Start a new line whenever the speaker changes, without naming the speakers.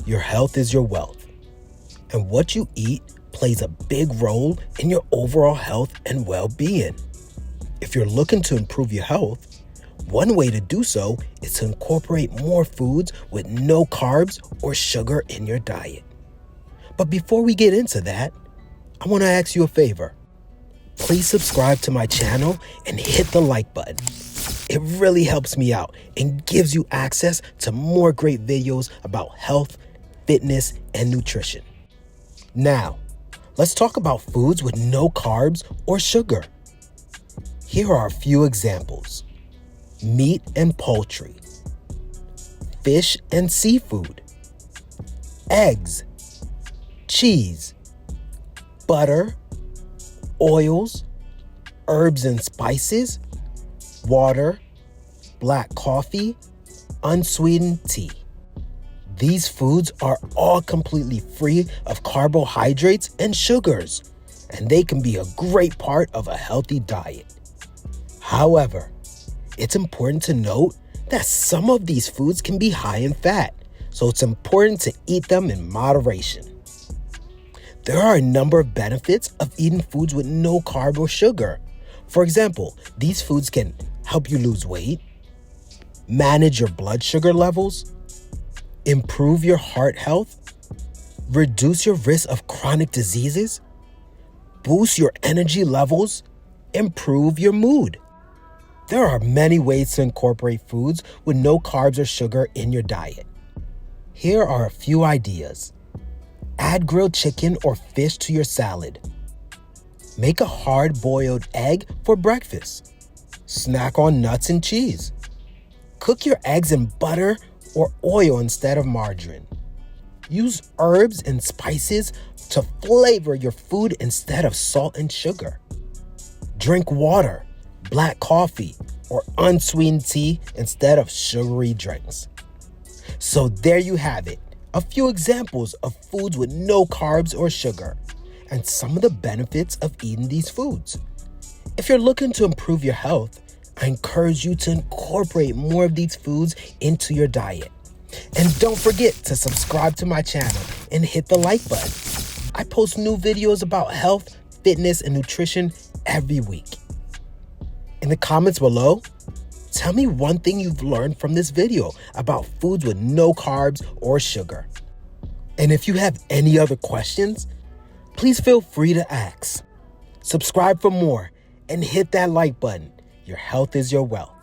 Your health is your wealth, and what you eat plays a big role in your overall health and well-being. If you're looking to improve your health, one way to do so is to incorporate more foods with no carbs or sugar in your diet. But before we get into that, I want to ask you a favor. Please subscribe to my channel and hit the like button. It really helps me out and gives you access to more great videos about health, fitness, and nutrition. Now, let's talk about foods with no carbs or sugar. Here are a few examples. Meat and poultry, fish and seafood, eggs, cheese, butter, oils, herbs and spices, water, black coffee, unsweetened tea. These foods are all completely free of carbohydrates and sugars, and they can be a great part of a healthy diet. However, it's important to note that some of these foods can be high in fat, so it's important to eat them in moderation. There are a number of benefits of eating foods with no carb or sugar. For example, these foods can help you lose weight, manage your blood sugar levels, improve your heart health, reduce your risk of chronic diseases, boost your energy levels, improve your mood. There are many ways to incorporate foods with no carbs or sugar in your diet. Here are a few ideas. Add grilled chicken or fish to your salad. Make a hard-boiled egg for breakfast. Snack on nuts and cheese. Cook your eggs in butter or oil instead of margarine. Use herbs and spices to flavor your food instead of salt and sugar. Drink water, black coffee, or unsweetened tea instead of sugary drinks. So there you have it, a few examples of foods with no carbs or sugar, and some of the benefits of eating these foods. If you're looking to improve your health, I encourage you to incorporate more of these foods into your diet. And don't forget to subscribe to my channel and hit the like button. I post new videos about health, fitness, and nutrition every week. In the comments below, tell me one thing you've learned from this video about foods with no carbs or sugar. And if you have any other questions, please feel free to ask. Subscribe for more and hit that like button. Your health is your wealth.